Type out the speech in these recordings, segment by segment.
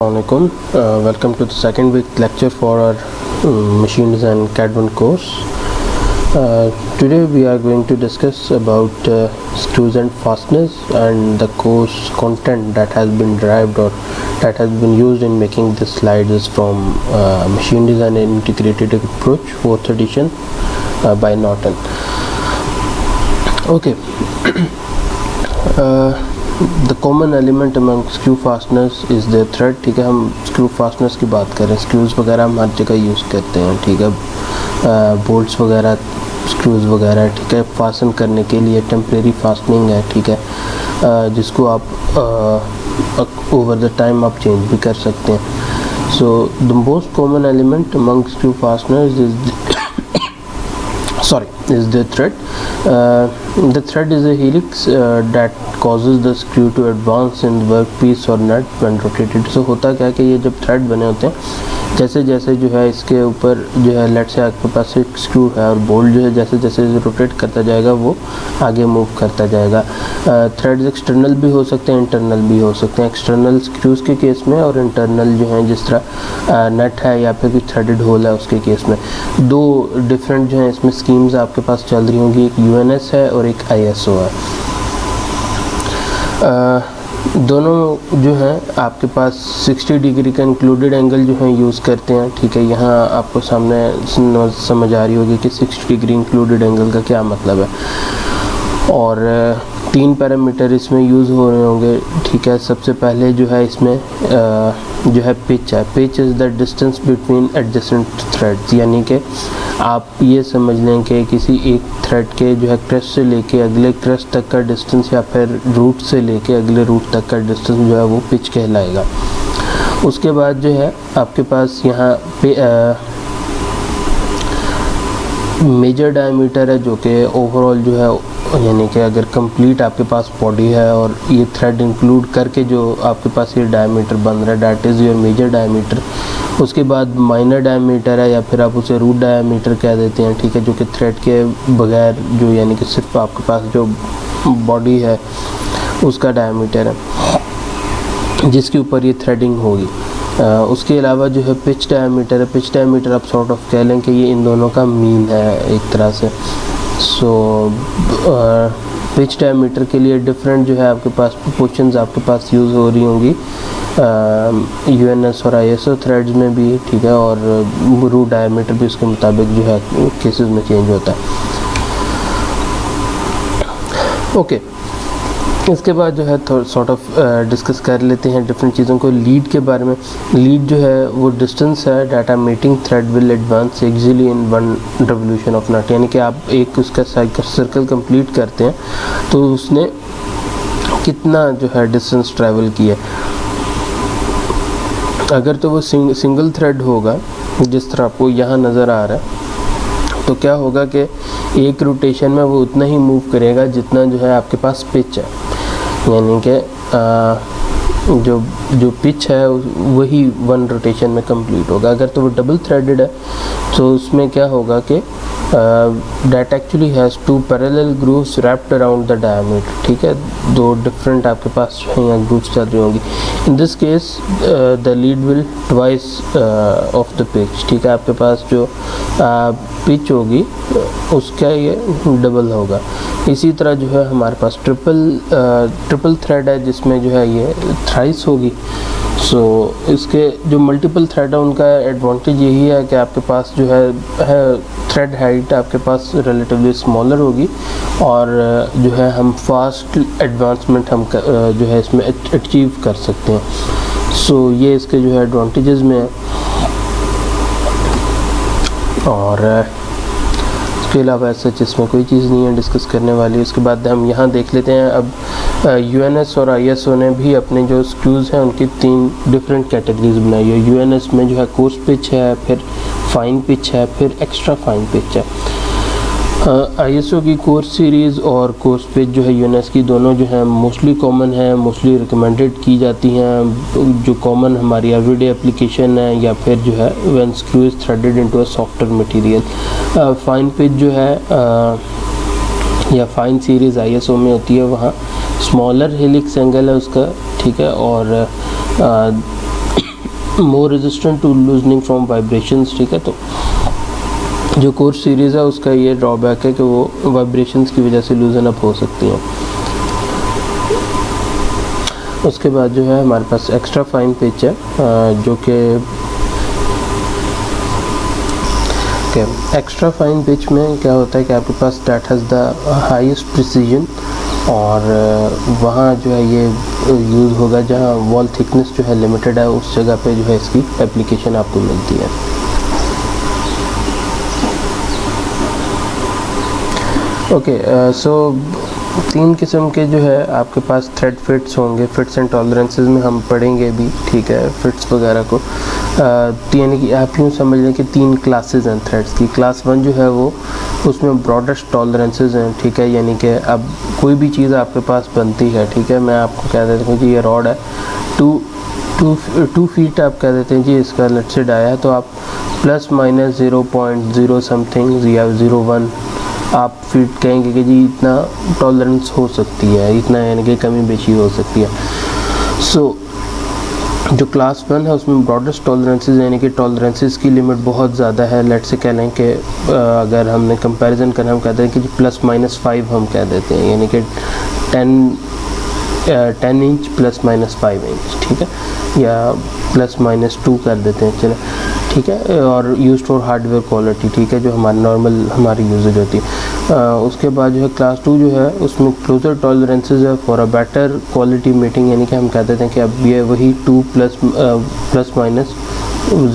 Assalamualaikum. Welcome to the second week lecture for our machine design CAD 1 course. Today we are going to discuss about screws and fasteners and the course content that has been derived or that has been used in making this slides is from Machine Design and Integrated Approach 4th edition by Norton. Okay. The common element among screw fasteners is the thread. ठीक है, हम screw fasteners की बात करें. Screws वगैरह हम हर जगह use करते हैं. ठीक है, बोल्ट्स वगैरह, स्क्रूज़ वगैरह. ठीक है, फासन करने के लिए टेम्परेरी फास्टनिंग है. ठीक है, जिसको आप ओवर द टाइम आप चेंज भी कर सकते हैं. So the most common element among screw fasteners is the thread. The thread is a helix that causes the screw to advance in the workpiece or nut when rotated. So होता क्या है कि ये जब थ्रेड बने होते हैं, जैसे जैसे जो है इसके ऊपर जो है लेट से आपके पास एक स्क्रू है और बोल्ट जो है जैसे जैसे रोटेट करता जाएगा वो आगे मूव करता जाएगा. थ्रेड्स एक्सटर्नल भी हो सकते हैं, इंटरनल भी हो सकते हैं. एक्सटर्नल स्क्रूज़ के केस में और इंटरनल जो है जिस तरह नट है या फिर कोई थ्रेडेड होल है उसके केस में. दो डिफरेंट जो है इसमें स्कीम्स आपके पास चल रही होंगी. एक UNS है और एक ISO है. दोनों जो हैं आपके पास 60 डिग्री का इंक्लूडेड एंगल जो है यूज़ करते हैं. ठीक है, यहाँ आपको सामने समझ आ रही होगी कि 60 डिग्री इंक्लूडेड एंगल का क्या मतलब है. और 3 पैरामीटर इसमें यूज़ हो रहे होंगे. ठीक है, सबसे पहले जो है इसमें जो है पिच है. Pitch is the distance between adjacent threads, यानी कि आप ये समझ लें कि किसी एक थ्रेड के जो है क्रस्ट से लेके अगले क्रस्ट तक का डिस्टेंस या फिर रूट से लेके अगले रूट तक का डिस्टेंस जो है वो पिच कहलाएगा. उसके बाद जो है आपके पास यहाँ पे मेजर डायमीटर है जो कि ओवरऑल जो है यानी कि अगर कंप्लीट आपके पास बॉडी है और ये थ्रेड इंक्लूड करके जो आपके पास ये डायमीटर बन रहा है that is your major diameter. उसके बाद माइनर डायमीटर है या फिर आप उसे रूट डायमीटर कह देते हैं. ठीक है, जो कि थ्रेड के बगैर जो यानी कि सिर्फ आपके पास जो बॉडी है उसका डायमीटर है जिसके ऊपर ये थ्रेडिंग होगी. उसके अलावा जो है पिच डायमीटर है. पिच डायमीटर आप सॉर्ट ऑफ कह लें कि ये इन दोनों का मीन है एक तरह से. सो पिच डायमीटर के लिए डिफरेंट जो है आपके पास प्रोपोर्शंस आपके पास यूज़ हो रही होंगी UNS और ISO थ्रेड्स में भी. ठीक है, और रूट डायमीटर भी उसके मुताबिक जो है केसेस में चेंज होता है. ओके, इसके बाद जो है सॉर्ट ऑफ डिस्कस कर लेते हैं डिफरेंट चीज़ों को. लीड के बारे में. लीड जो है वो डिस्टेंस है data meeting thread will advance axially in 1 revolution of nut, यानी कि आप एक उसका सर्कल कंप्लीट करते हैं तो उसने कितना जो है डिस्टेंस ट्रैवल किया. अगर तो वो सिंगल थ्रेड होगा जिस तरह आपको यहाँ नज़र आ रहा है तो क्या होगा कि एक रोटेशन में वो उतना ही मूव करेगा जितना जो है आपके पास पिच है, यानी कि जो पिच है वही 1 रोटेशन में कंप्लीट होगा. अगर तो वो डबल थ्रेडेड है तो उसमें क्या होगा कि that actually has 2 parallel grooves wrapped around the diameter. ठीक है, 2 डिफरेंट आपके पास जो है यहाँ ग्रूव्स चल रही होंगी. In this case the lead will twice of the pitch. ठीक है, आपके पास जो पिच होगी उसका ये डबल होगा. इसी तरह जो है हमारे पास ट्रिपल थ्रेड है जिसमें जो है ये थ्राइस होगी. सो इसके जो मल्टीपल थ्रेड है उनका एडवांटेज यही है कि आपके पास जो है थ्रेड हाइट आपके पास रिलेटिवली स्मॉलर होगी और जो है हम फास्ट एडवांसमेंट हम जो है इसमें अचीव कर सकते हैं. सो ये इसके जो है एडवांटेजेस में है. और इसके अलावा सच इसमें कोई चीज़ नहीं है डिस्कस करने वाली. उसके बाद हम यहाँ देख लेते हैं. अब UNS और ISO ने भी अपने जो स्क्रूज़ हैं उनकी 3 डिफरेंट कैटेगरीज बनाई है. UNS में जो है कोर्स पिच है, फिर फाइन पिच है, फिर एक्स्ट्रा फाइन पिच है. ISO की कोर्स सीरीज़ और कोर्स पिच जो है UNS की दोनों जो है मोस्टली कॉमन है, मोस्टली रिकमेंडेड की जाती हैं. जो कॉमन हमारी एवरीडे एप्लीकेशन है या फिर जो है when screw is threaded into a software material. Fine pitch जो है या फाइन सीरीज़ ISO में होती है, वहाँ स्मॉलर हेलिक्स एंगल है उसका. ठीक है, और more resistant to loosening from vibrations, ठीक है। तो जो कोर्स सीरीज़ है उसका ये ड्रॉबैक है कि वो वाइब्रेशंस की वजह से लूजन अप हो सकती हैं। उसके बाद जो है हमारे पास एक्स्ट्रा फाइन पिच है, जो कि एक्स्ट्रा फाइन पिच में क्या होता है कि आपके पास that has the highest precision, और वहाँ जो है ये यूज़ होगा जहाँ वॉल थिकनेस जो है लिमिटेड है, उस जगह पे जो है इसकी एप्लीकेशन आपको मिलती है। ओके, सो 3 किस्म के जो है आपके पास थ्रेड फिट्स होंगे। फिट्स एंड टॉलरेंसेस में हम पढ़ेंगे भी, ठीक है, फिट्स वगैरह को। यानी कि आप यूँ समझ लें कि 3 क्लासेस हैं थ्रेड्स की। क्लास 1 जो है वो उसमें ब्रॉडेस्ट टॉलरेंसेस हैं, ठीक है। यानी कि अब कोई भी चीज़ आपके पास बनती है, ठीक है, मैं आपको कह देता हूँ कि ये रॉड है 2 फीट, आप कह देते हैं जी इसका लेट्स से डाया है, तो आप प्लस माइनस 0.0 समथिंग या 0.1 आप फीट कहेंगे कि जी इतना टॉलरेंस हो सकती है, इतना यानी कि कमी बेशी हो सकती है। सो जो क्लास 1 है उसमें ब्रॉडेस्ट टॉलरेंसेस यानी कि टॉलरेंसेस की लिमिट बहुत ज़्यादा है। लेट्स से कह लें कि अगर हमने कंपैरिजन करना, हम कहते हैं कि प्लस माइनस 5 हम कह देते हैं, यानी कि 10 इंच प्लस माइनस 5 इंच, ठीक है, या प्लस माइनस 2 कर देते हैं, चलो ठीक है। और यूज्ड फॉर हार्डवेयर क्वालिटी, ठीक है, जो हमारी नॉर्मल हमारी यूजेज होती है। उसके बाद जो है क्लास 2 जो है उसमें क्लोजर टॉलरेंसेस है for a better quality meeting, यानी कि हम कह देते हैं कि अब ये वही 2 प्लस माइनस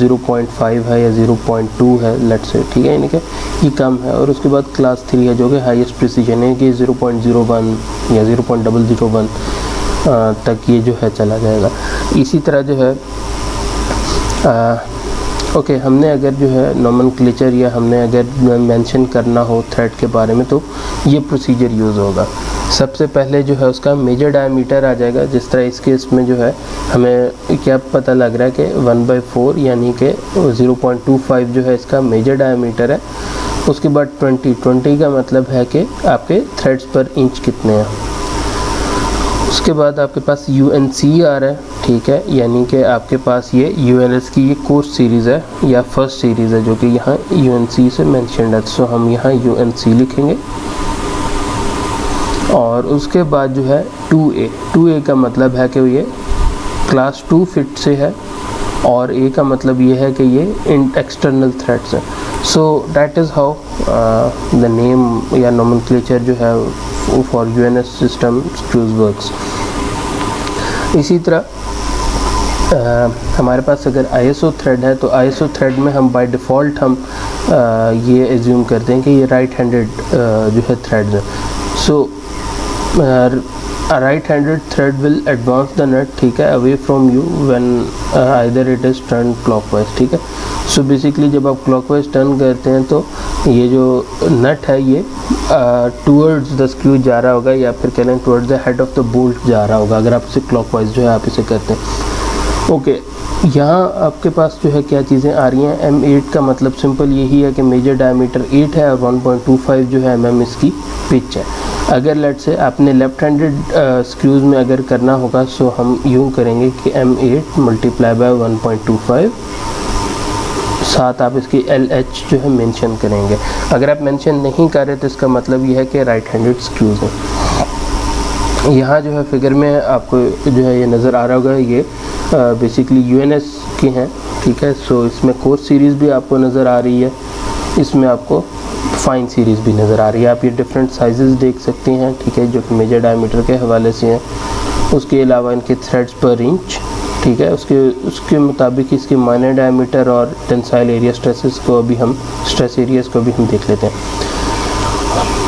0.5 है या 0.2 है लेट्स से, ठीक है, यानी कि ये कम है। और उसके बाद क्लास 3 है जो कि हाईएस्ट प्रिसीजन है कि 0.01 या 0.001 तक ये जो है चला जाएगा। इसी तरह जो है ओके, हमने अगर जो है नोमेनक्लेचर या हमने अगर मेंशन करना हो थ्रेड के बारे में तो ये प्रोसीजर यूज़ होगा। सबसे पहले जो है उसका मेजर डायमीटर आ जाएगा, जिस तरह इस केस में जो है हमें क्या पता लग रहा है कि 1/4 यानी कि 0.25 जो है इसका मेजर डायमीटर है। उसके बाद 20 का मतलब है कि आपके थ्रेड्स पर इंच कितने हैं। उसके बाद आपके पास UNC आ रहा है, ठीक है, यानी कि आपके पास ये UNS की ये कोर्स सीरीज़ है या फर्स्ट सीरीज़ है जो कि यहाँ UNC से मेंशन्ड है, सो हम यहाँ UNC लिखेंगे। और उसके बाद जो है 2A का मतलब है कि ये क्लास 2 फिट से है, और A का मतलब ये है कि ये एक्सटर्नल थ्रेड्स है। So that is how the name या नोमेनक्लेचर जो है for UNS system screws works. इसी तरह हमारे पास अगर ISO थ्रेड है तो ISO थ्रेड में हम बाय डिफ़ॉल्ट हम ये एज्यूम करते हैं कि ये राइट हैंडेड जो है थ्रेड्स हैं। सो a right-handed thread will advance the nut, ठीक है, away from you when either it is turned clockwise, ठीक है। सो बेसिकली जब आप clockwise टर्न करते हैं तो ये जो नट है ये towards the screw जा रहा होगा, या फिर कह लें towards the head of the bolt जा रहा होगा, अगर आप इसे clockwise जो है आप इसे करते हैं। ओके, यहाँ आपके पास जो है क्या चीज़ें आ रही हैं। M8 का मतलब सिंपल यही है कि मेजर डायमीटर 8 है और 1.25 जो है mm इसकी पिच है। अगर लेट से आपने लेफ्ट हैंडेड स्क्रूज में अगर करना होगा सो हम यूँ करेंगे कि M8 मल्टीप्लाई बाय 1.25, साथ आप इसकी LH जो है मेंशन करेंगे। अगर आप मेंशन नहीं कर रहे तो इसका मतलब ये है कि राइट हैंडेड स्क्रूज हैं। यहाँ जो है फिगर में आपको जो है ये नज़र आ रहा होगा, ये बेसिकली UNS के हैं, ठीक है। सो इसमें कोर्स सीरीज़ भी आपको नज़र आ रही है, इसमें आपको फाइन सीरीज़ भी नज़र आ रही है। आप ये डिफरेंट साइजेस देख सकते हैं, ठीक है, जो कि मेजर डायमीटर के हवाले से हैं। उसके अलावा इनके थ्रेड्स पर इंच, ठीक है, उसके मुताबिक इसके माइनर डायमीटर और टेंसाइल एरिया स्ट्रेस एरियाज़ को भी हम देख लेते हैं।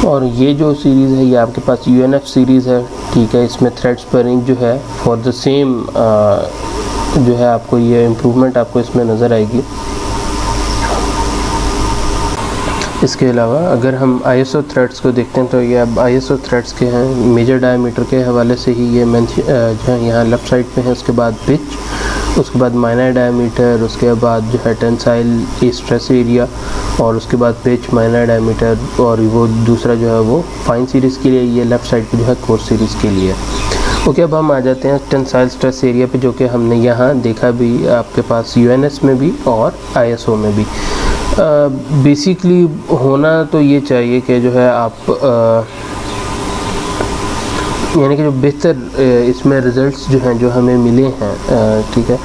और ये जो सीरीज़ है ये आपके पास UNF सीरीज़ है, ठीक है। इसमें थ्रेड्स पर इंच जो है फॉर द सेम जो है आपको ये इम्प्रूवमेंट आपको इसमें नज़र आएगी। इसके अलावा अगर हम ISO थ्रेड्स को देखते हैं तो ये अब ISO थ्रेड्स के हैं मेजर डायमीटर के हवाले से ही ये जो है यहाँ लेफ़्ट साइड पे है। उसके बाद पिच, उसके बाद माइनर डायमीटर, उसके बाद जो है टेंसाइल स्ट्रेस एरिया, और उसके बाद पिच, माइनर डायमीटर, और वो दूसरा जो है वो फाइन सीरीज़ के लिए, ये लेफ़्ट साइड पे जो है कोर्स सीरीज़ के लिए। ओके, अब हम आ जाते हैं टेंसाइल स्ट्रेस एरिया पे, जो कि हमने यहाँ देखा भी आपके पास यूएनएस में भी और आईएसओ में भी। बेसिकली होना तो ये चाहिए कि जो है आप यानी कि जो बेहतर इसमें रिज़ल्ट्स जो हैं जो हमें मिले हैं, ठीक है,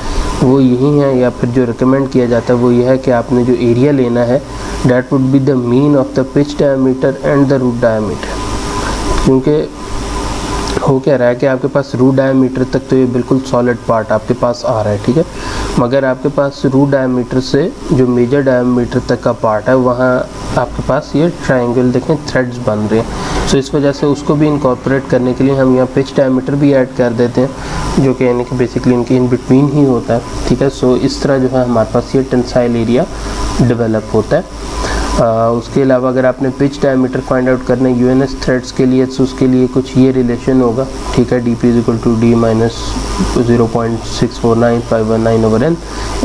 वो यही हैं, या फिर जो रिकमेंड किया जाता है वो ये है कि आपने जो एरिया लेना है that would be the mean of the pitch diameter and the root diameter. क्योंकि हो क्या रहा है कि आपके पास रूट डायमीटर तक तो ये बिल्कुल सॉलिड पार्ट आपके पास आ रहा है, ठीक है, मगर आपके पास रूट डायमीटर से जो मेजर डायमीटर तक का पार्ट है वहाँ आपके पास ये ट्रायंगल देखें थ्रेड्स बन रहे हैं। सो इस वजह से उसको भी इनकॉर्पोरेट करने के लिए हम यहाँ पिच डायमीटर भी ऐड कर देते हैं, जो कि यानी कि बेसिकली इनके इन बिटवीन ही होता है, ठीक है। सो इस तरह जो है हमारे पास ये टेंसाइल एरिया डेवलप होता है। उसके अलावा अगर आपने पिच डायमीटर फाइंड आउट करना है यूएनएस थ्रेड्स के लिए, तो उसके लिए कुछ ये रिलेशन होगा, ठीक है, D P is equal to D minus 0.649519/n।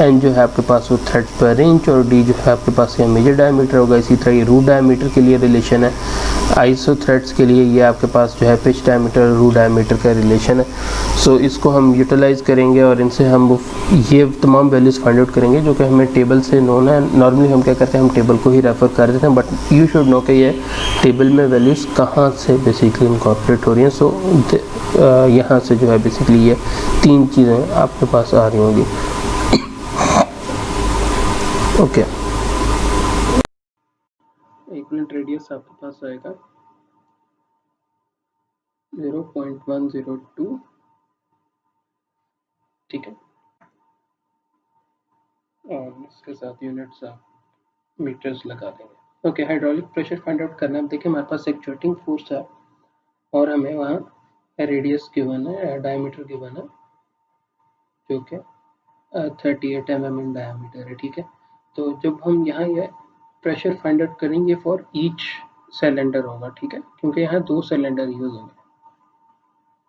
N जो है आपके पास वो थ्रेड्स पर इंच, और डी जो है आपके पास यहाँ मेजर डायमीटर होगा। इसी तरह ये रूट डायमीटर के लिए रिलेशन है। आईएसओ थ्रेड्स के लिए ये आपके पास जो है पिच डायमीटर और रूट डायमीटर का रिलेशन है। सो इसको हम यूटिलाइज़ करेंगे और इनसे हम ये तमाम वैल्यूज़ फाइंड आउट करेंगे जो कि हमें टेबल से नोन है। नॉर्मली हम क्या करते हैं, हम टेबल को ही रेफ़र कर देते हैं, बट यू शुड नो कि ये टेबल में वैल्यूज़ कहाँ से बेसिकली इनकॉर्पोरेट हो रही हैं। सो यहाँ से जो है बेसिकली ये तीन चीज़ें आपके पास आ रही होंगी। ओके, इक्विवेलेंट रेडियस आपके पास आएगा 0.102, ठीक है, और इसके साथ यूनिट्स आप मीटर्स लगा देंगे। Okay, hydraulic pressure find out करना है। अब देखिए हमारे पास एक जोटिंग फोर्स है और हमें वहाँ रेडियस गिवन है, डायमीटर गिवन है, जो कि 38 mm इन डायमीटर है, ठीक है। तो जब हम यहाँ ये प्रेशर फाइंड आउट करेंगे फॉर ईच सिलेंडर होगा, ठीक है, क्योंकि यहाँ 2 सिलेंडर यूज होंगे,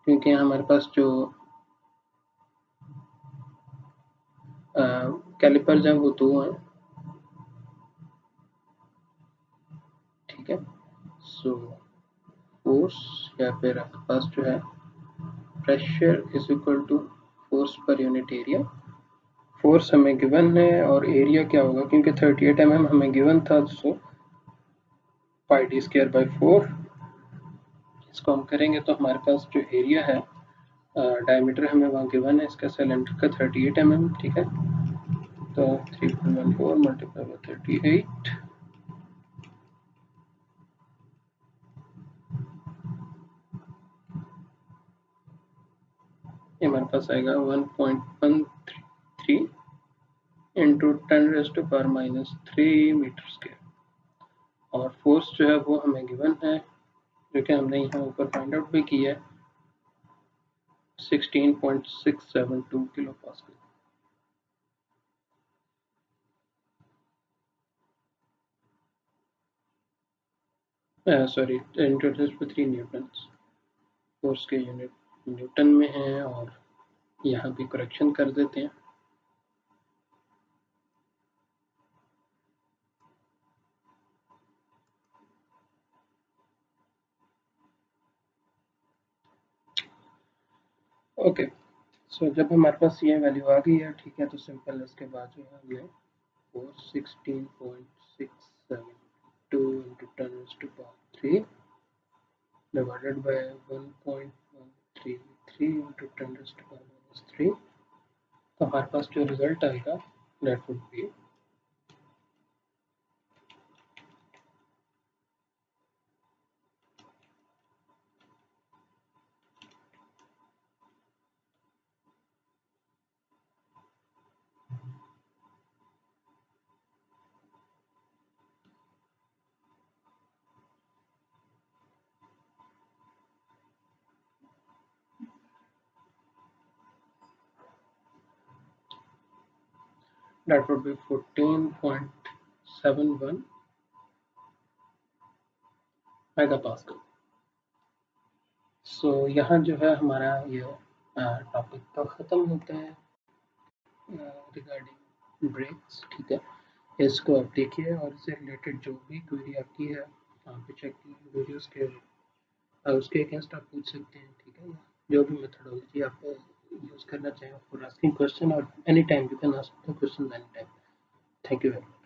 क्योंकि यहाँ हमारे पास जो कैलिपर्स हैं वो 2 हैं, ठीक है। सो फोर्स या फिर आपके पास जो है pressure is equal to force per unit area. Force हमें गिवन है और एरिया क्या होगा, क्योंकि 38 mm हमें गिवन था, सो पाई डी स्क्वायर बाई 4। इसको हम करेंगे तो हमारे पास जो एरिया है, डायमीटर हमें वहाँ गिवन है इसका सिलेंडर का 38 mm, ठीक है। तो 3.14 मल्टीप्लाई बाई 38, ये हमारे पास आएगा 1.133 इंटू 10⁻³ मीटर स्क्वायर। और फोर्स जो है वो हमें गिवन है, जो कि हमने यहाँ ऊपर फाइंड आउट भी किया है, 16.672 kilo pascal. Sorry, into 10⁻³ Newton. Force के यूनिट न्यूटन में है और यहाँ भी करेक्शन कर देते हैं। ओके, सो जब हमारे पास ये वैल्यू आ गई है, ठीक है, तो सिंपल इसके बाद जो है हमने 16.672 इंटू 10⁻³ डिवाइडेड बाय 1.133 इंटू 10⁻³ तो हमारे पास जो रिजल्ट आएगा that would be that would be 14.71 megapascal. So यहाँ जो है हमारा ये टॉपिक तो ख़त्म होता है रिगार्डिंग ब्रेक्स, ठीक है। इसको आप देखिए और इससे रिलेटेड जो भी क्वेरी आपकी है, यहाँ पे चेक वीडियोस के उसके अगेंस्ट आप पूछ सकते हैं, ठीक है। जो भी मेथडोलॉजी आप यूज करना चाहें फॉर आस्किंग क्वेश्चन, और any time you can ask the question any time. Thank you very much.